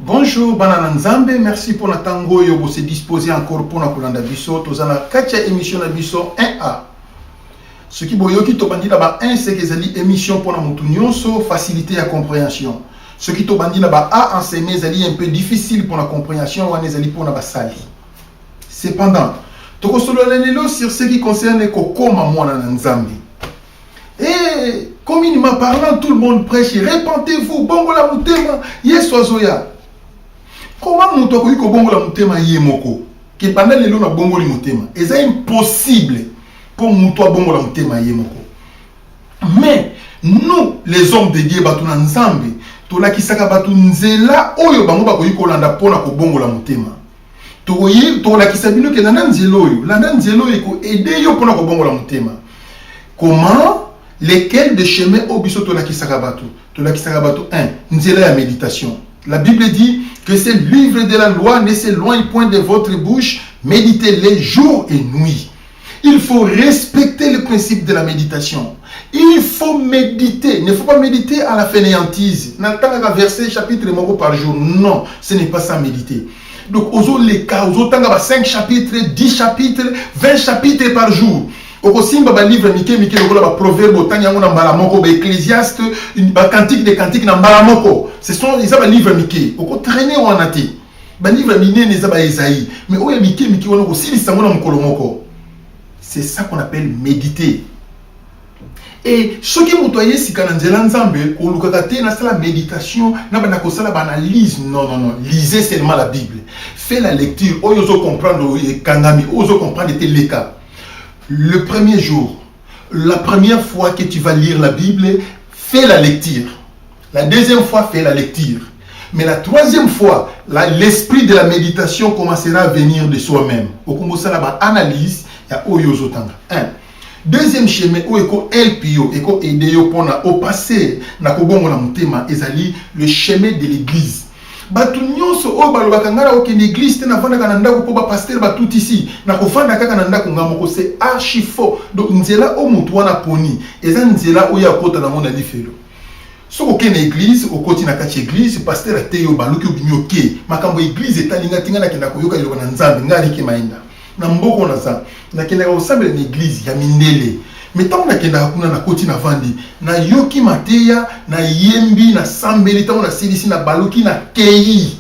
Bonjour, Banana Nzambe, merci pour notre tango yo se disposer encore pour notre kolanda biso. Tozana katia émission na biso 1A. Ce qui boyoki to bandi ba 1 c'est que zali émission pour na mutu nyonso faciliter la compréhension. Ce qui to bandi ba A enseigner zali un peu difficile pour la compréhension wana zali pour na ba sali. Cependant, toko solo lelo sur ce qui concerne kokoma mwana na Nzambe. Et communément parlant, tout le monde prêche, répentez-vous, bongo la mutema, yesozoya. Comment mon toko yiko bongo la mutema yemoko? Que pendant les lois na bongo li mutema, c'est impossible pour muto bongo la mutema yemoko. Mais nous, les hommes de Dieu, batu na Nzambe, tola kisaka batu nzela oyo bango bako yiko landa pona ko bongo la mutema. Tola kisabino ke landa nzelo yo, landa nzelo yiko aider yo pona ko bongo la mutema. Comment? Lesquels de chemin au biso tola kisaka batu? Tola kisaka batu 1. Nzela ya méditation. La Bible dit que ce livre de la loi ne s'éloigne point de votre bouche, méditez-les jour et nuit. Il faut respecter le principe de la méditation. Il faut méditer. Il ne faut pas méditer à la fainéantise. N'attendez verset chapitre par jour. Non, ce n'est pas ça méditer. Donc, aux les cas, aux 5 chapitres, 10 chapitres, 20 chapitres par jour. Oko simba ba livre mike lokola ba proverbe otanya ngona mbala moko ba ecclésiaste ba cantique de cantique na mbala moko. Ce sont les ba livre mike. Oko traîner wana te. Ba livre minene za ba Esaïe. Mais oya mike wana ko silisa ngona mukolo moko. C'est ça qu'on appelle méditer. Et ce qui mutoye sikana nzela Nzambe ko lukaka te na sala méditation na bana ko sala ba analyse. Non. Lisez seulement la Bible. Fais la lecture. Oyozo comprendre kangami, ozo comprendre tes les cas. Le premier jour, la première fois que tu vas lire la Bible, fais la lecture. La deuxième fois, fais la lecture. Mais la troisième fois, l'esprit de la méditation commencera à venir de soi-même. Au commencer là-bas, analyse, il y a Oyozo Tanga. 1. Deuxième chemin, où eko elpio, eko edeyo pona au passé, na kobongo na mutema, ezali le chemin de l'église. Batu nyonso o balobaka ngara oke l'église te na vanda kana ndako po ba pasteur ba tout ici na kofanda kaka na ndako ngamoko c'est archi faux. Donc nzela o mutu wana poni eza nzela o ya kota na mona lifelo. Soko ke na église o koti na kati église pasteur ateyo baluki obinyoke makambo église etalinga tinga na kenda koyoka yoka na Nzambe ngari ke mainda. Na mboko na sa na kenda ko sambela na église ya mindele. Mais tant que na kuna na koti na vandi na yoki mateya na yembi na sambeli tant na silisi na baluki na kei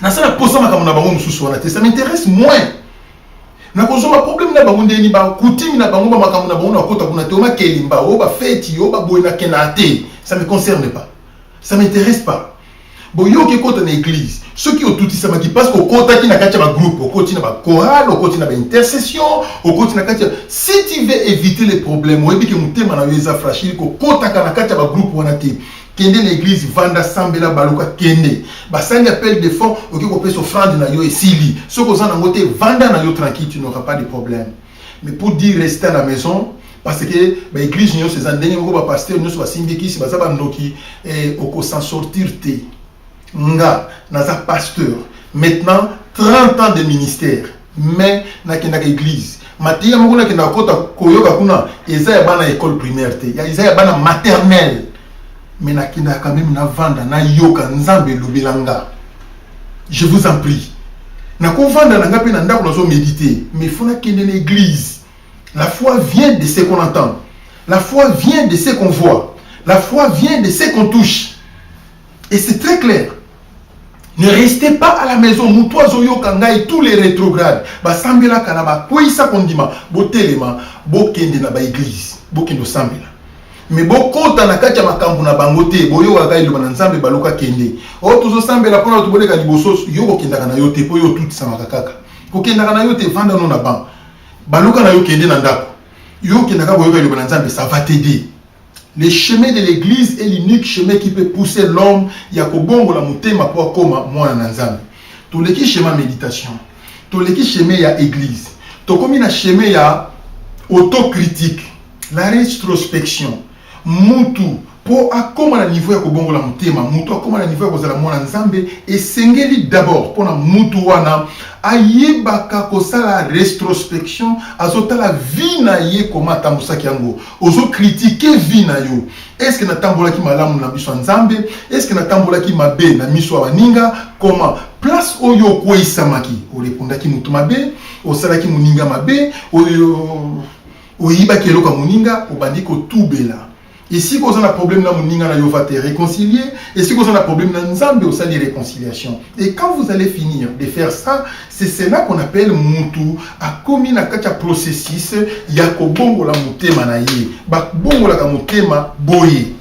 na ça na posa makambo na bango mususu wana te ça m'intéresse moins na kozoma problème na bango ndeni ba kutimi na bango ba makambo na bango na kota kuna te o makeli mba o ba feti o ba boy na kenate ça me concerne pas, ça m'intéresse pas. Bon yo ke kota na église ceux qui ont tout ça qui passe au kota qui na katia ba groupe au kota na ba chorale au kota na ba intercession au kota na katia si tu veux éviter les problèmes oyebi ke mutema na yeza fragile ko kota kana katia ba groupe wana te kende na église vanda sambela baluka kende ba sali appel de fonds oki ko pesa offrande na yo esili soko za na ngote vanda na yo tranquille tu n'auras pas de problème. Mais pour dire rester à la maison parce que ba église nyo ces andenge ko ba pasteur nyo so ba sindiki si ba za ba ndoki oko s'en sortir te nga naza pasteur maintenant 30 ans de ministère mais na kenda ka église matia moko na kenda kota koyoka kuna eza ya bana école primaire te ya eza ya bana maternelle mais na kenda quand même na vanda na yoka Nzambe lobelanga. Je vous en prie na ko vanda na ngapi na ndako nazo méditer mais faut na kende na église. La foi vient de ce qu'on entend, la foi vient de ce qu'on voit, la foi vient de ce qu'on touche et c'est très clair. Ne restez pas à la maison. Moutoua zoyo kangai tous les rétrogrades. Ba sambela kanaba quoi ça kondima. Bo telema bo kende na ba église. Bo kendo sambela. Mais bo kota na kacha makambu na bangote. Bo yo wagai lo Nzambe baluka kende. O tuzo sambela pona to boleka liboso yo ko kenda kana yo te po yo tout ça makaka. Ko kenda kana yo te vanda no na ban. Baluka na yo kende na ndako. Yo kenda ka bo yo ga lo Nzambe ça va t'aider. Le chemin de l'église est l'unique chemin qui peut pousser l'homme yakobongo la mutema pour koma mwana na Nzambe. To leki chemin méditation. To leki chemin ya église. To komi na chemin ya autocritique, la rétrospection. Mutu pour akoma na niveau ya kobongola mutema mutu akoma na niveau ya kozala mwana nzambe esengeli d'abord pour na mutu wana ayebaka kosala rétrospection azotala vie na ye koma atambusaki yango ozo critiquer vie na yo est-ce que natambolaki malamu na biso nzambe est-ce que natambolaki mabe na miso ya baninga comment place oyo okweyisamaki orepondaki mutu mabe osalaki moninga mabe oyibaki eloko ya moninga obandi kotubela. Et si vous avez un problème dans mon ninga, vous allez réconcilier. Et si vous avez un problème dans Nzambe, vous allez réconciliation. Et quand vous allez finir de faire ça, c'est cela qu'on appelle mutu. A commis na kacha processus, yako bongo la mutema na ye. Bak bongo la mutema boye.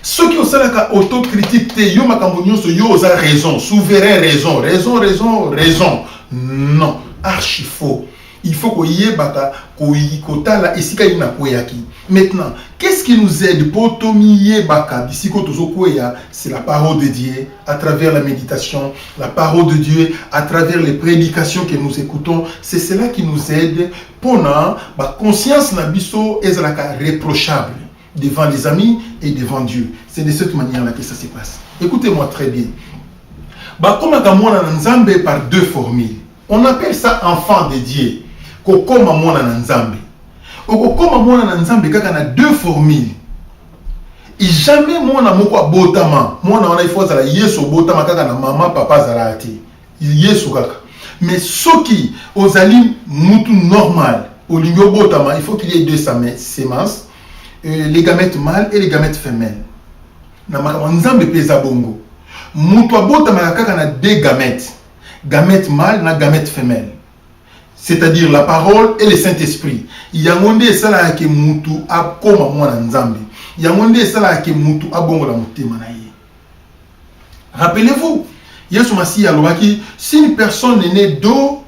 Ceux qui ont ça la autocritique, yo makambo so yo oza raison, souverain raison. Non, archi faux. Il faut qu'on y ait baka esika ina koyaki. Maintenant, qu'est-ce qui nous aide pour tomiye baka bisiko tozo koya? C'est la parole de Dieu à travers la méditation, la parole de Dieu à travers les prédications que nous écoutons. C'est cela qui nous aide pour na ba conscience na biso ezalaka réprochable devant les amis et devant Dieu. C'est de cette manière là que ça se passe. Écoutez-moi très bien. Ba koma kamona nzambe par deux formules. On appelle ça enfant de Dieu. Kokoma mwana na nzambe. Okokoma mwana na nzambe kaka na deux formules. Et jamais mwana moko abotama. Mwana wana ifo zala yesu botama kaka na mama papa zala ati. Yesu kaka. Mais soki ozali mutu normal, olingo botama, il faut qu'il y ait deux sémences, les gamètes mâles et les gamètes femelles. Na makama nzambe peza bongo. Mutu abotama kaka na deux gamètes. Gamètes mâles na gamètes femelles. C'est-à-dire la parole et le Saint-Esprit. Yangonde sala ke mutu akoma mwana nzambe. Yangonde sala ke mutu abongola mutema na ye. Rappelez-vous, Yesu Masiya alobaki, si une personne est née d'eau,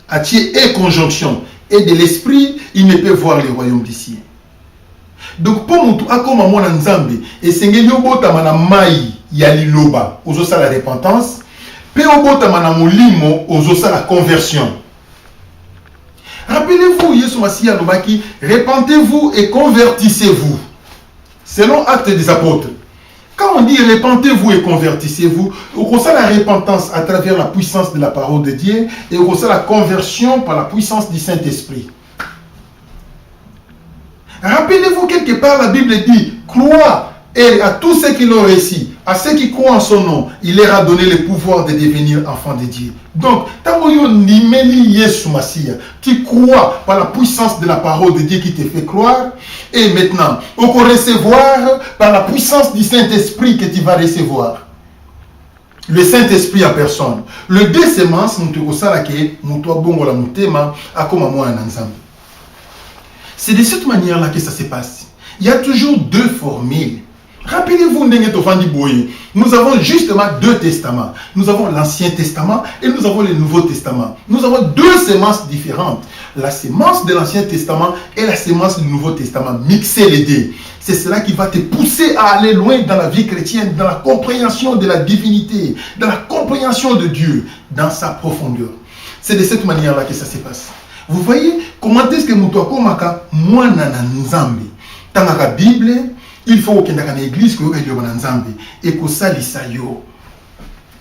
atier et conjonction et de l'esprit, il ne peut voir le royaume des cieux. Donc pour mutu akoma mwana nzambe, esengeli obotama na mai ya liloba, ozosa la repentance, pe obotama na molimo, ozosa la conversion. Rappelez-vous, Yesu Masiya Lobaki, repentez-vous et convertissez-vous. Selon Actes des Apôtres. Quand on dit repentez-vous et convertissez-vous, on ressent la repentance à travers la puissance de la parole de Dieu et on ressent la conversion par la puissance du Saint-Esprit. Rappelez-vous, quelque part, la Bible dit, crois. Et à tous ceux qui l'ont réussi, à ceux qui croient en son nom, il leur a donné le pouvoir de devenir enfants de Dieu. Donc, tu crois par la puissance de la parole de Dieu qui te fait croire. Et maintenant, on peut recevoir par la puissance du Saint-Esprit que tu vas recevoir. Le Saint-Esprit en personne. Le deux semences, c'est de cette manière-là que ça se passe. Il y a toujours deux formules. Rappelez-vous, nous avons justement deux testaments. Nous avons l'Ancien Testament et nous avons le Nouveau Testament. Nous avons deux semences différentes. La semence de l'Ancien Testament et la semence du Nouveau Testament. Mixez les deux. C'est cela qui va te pousser à aller loin dans la vie chrétienne, dans la compréhension de la divinité, dans la compréhension de Dieu, dans sa profondeur. C'est de cette manière-là que ça se passe. Vous voyez comment est-ce que nous maka mwana na nzambe. Dans la Bible, il faut qu'il y ait une église et que ça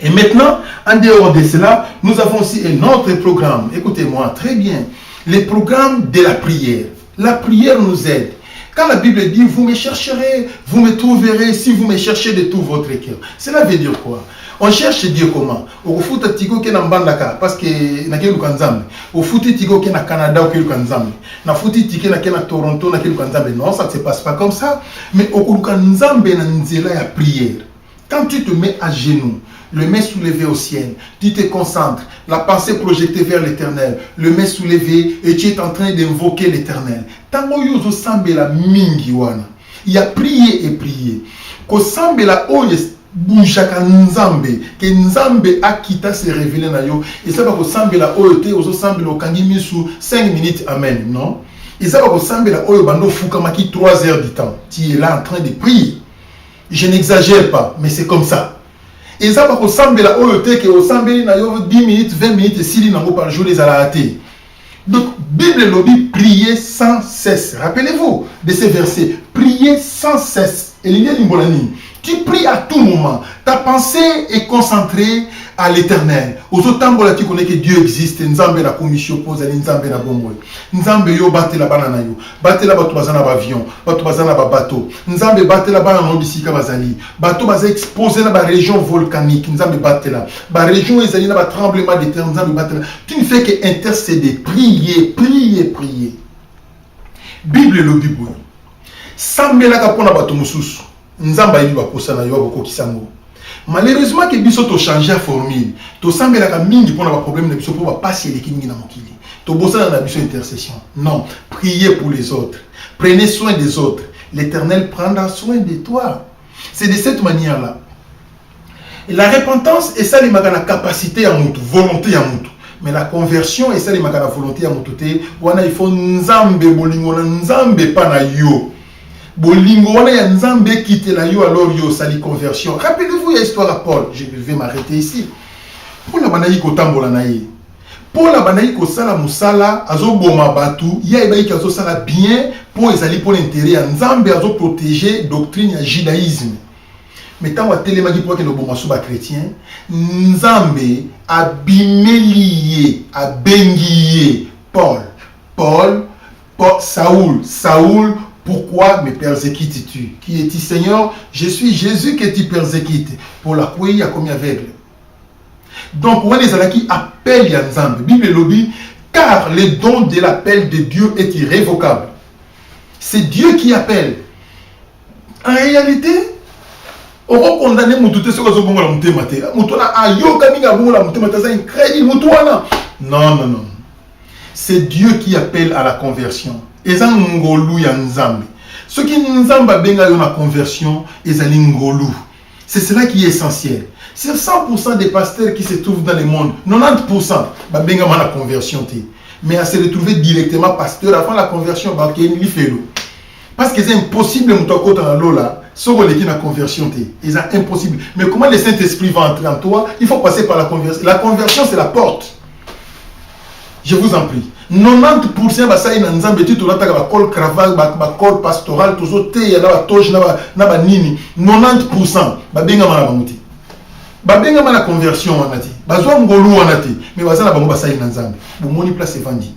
Et maintenant, en dehors de cela, nous avons aussi un autre programme. Écoutez-moi très bien. Le programme de la prière. La prière nous aide. Quand la Bible dit, vous me chercherez, vous me trouverez si vous me cherchez de tout votre cœur. Cela veut dire quoi? On cherche Dieu comment? Au foot tigo ke na mbandaka parce que na kelu kanzambe. Au foot tigo ke na Canada au kelu kanzambe. Na foot tigo na ke na Toronto na kelu kanzambe. Non, ça ne se passe pas comme ça. Mais au kelu kanzambe na nzela ya prière. Quand tu te mets à genoux, le main soulevé au ciel, tu te concentres, la pensée projetée vers l'Éternel, le main soulevé et tu es en train d'invoquer l'Éternel. Tango yozo sambe la mingi wana. Il y a prié et prié. Ko sambe la oyes Boujaka nzambe que nzambe akita se révéler na yo et ça va ko sambela oyo te ozo sambela okangi misu 5 minutes amen non et ça va ko sambela oyo bando fukamaki 3 heures du temps tu es là en train de prier. Je n'exagère pas mais c'est comme ça. Et ça va ko sambela oyo te que o sambeli na yo 10 minutes 20 minutes sili nango par jour les alaté. Donc Bible lobby prier sans cesse. Rappelez-vous de ces versets. prier sans cesse. Tu pries à tout moment. Ta pensée est concentrée à l'éternel. Aux autant tu connais que Dieu existe. Nzambe la commission pose Nzambe la bomboy. Nzambe yo bate la banana yo. Bate la bato bazana avion. Bato bazana bateau. Nzambe bate la banana bisika bazali. Bato baza exposé dans la région volcanique. Nzambe bate la. Ba région ezali na ba tremblement de terre. Nzambe bate la. Tu ne fais que intercéder, prier. Bible le Bible. Sambela kapona bato mususu. Nzamba yiba kosana yo boko kisango. Malheureusement que biso to changer la formule. To sambela ka mingi pona ba problème na biso pour ba passer les kingi na mokili. To bosana na biso intercession. Non, priez pour les autres. Prenez soin des autres. L'Éternel prendra soin de toi. C'est de cette manière-là. Et la repentance est ça les magana capacité à mutu, volonté à mutu. Mais la conversion est ça les magana volonté à mutu te. Wana il faut nzambe bolingo na nzambe pa na yo. Bolingo wana ya nzambe quitte la yo alors yo sali conversion. Rappelez-vous l'histoire à Paul. Je vais m'arrêter ici. Paul la banayi ko tambola na ye. Paul la banayi ko sala musala azo boma batu, ya ebayi ki azo sala bien pour ezali pour l'intérêt ya nzambe azo protéger doctrine ya judaïsme. Mais tant que télémagi pour que le bon souba chrétien, nzambe abimeliye, abengiye Paul, Saoul, pourquoi me persécutes-tu? Qui es-tu, Seigneur? Je suis Jésus que tu persécutes. Pour la quoi il y a combien aveugle? Donc, on est là qui appelle Yanzambe. Bible lobby, car le don de l'appel de Dieu est irrévocable. C'est Dieu qui appelle. En réalité, on va condamner Moutouté sur le bon la Moutématé. Moutouana a yoga minga bon la Moutématé, c'est incroyable. Moutouana. Non. C'est Dieu qui appelle à la conversion. Eza ngolu ya nzambe. Ce qui nzamba benga yo na conversion, ezali ngolu. C'est cela qui est essentiel. Sur 100% des pasteurs qui se trouvent dans le monde, 90% ba benga ma la conversion te. Mais à se retrouver directement pasteur avant la conversion ba ke ni felo. Parce que c'est impossible mutoko dans lola, soko leki na conversion te. C'est impossible. Mais comment le Saint-Esprit va entrer en toi? Il faut passer par la conversion. La conversion c'est la porte. Je vous en prie. 90% basayi na nzambe tu tolataka ba col cravate ba col pastoral tozo te ya na ba toge na ba nini 90% ba benga mana bamuti ba benga mana conversion wanati bazwa ngolu wanati mais bazana bango basayi na nzambe bomoni place evandi.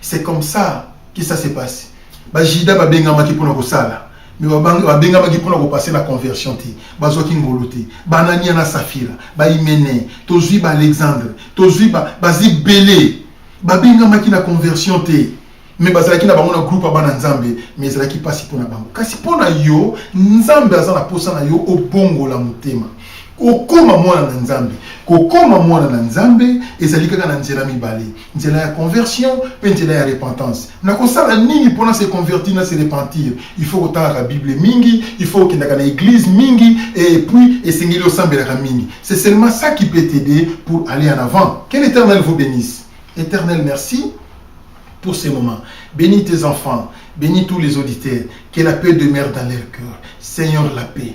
C'est comme ça que ça se passe. Ba jida ba benga maki pona ko sala mais ba benga maki pona ko passer la conversion ti bazwa ki ngolu ti banania na Safira ba Imene tozui ba Alexandre tozui ba Zibele babenga maki na conversion te mais bazalaki na bango na groupe abana nzambe mais ezalaki pasi pona bango kasi pona yo nzambe aza na posa na yo obongola motema okoma mwana na nzambe ezali kaka na nzela mibale nzela ya conversion pe nzela ya repentance na kosala nini pona se convertir na se repentir il faut kotanga la Bible mingi il faut kendaka na église mingi et puis esengeli osambelaka mingi. C'est seulement ça qui peut t'aider pour aller en avant. Que l'Éternel vous bénisse. Éternel, merci pour ces moments. Bénis tes enfants, bénis tous les auditeurs, que la paix demeure dans leur cœur. Seigneur, la paix.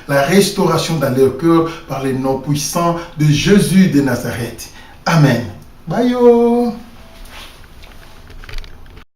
La restauration dans leur cœur par le nom puissant de Jésus de Nazareth. Amen. Bye yo.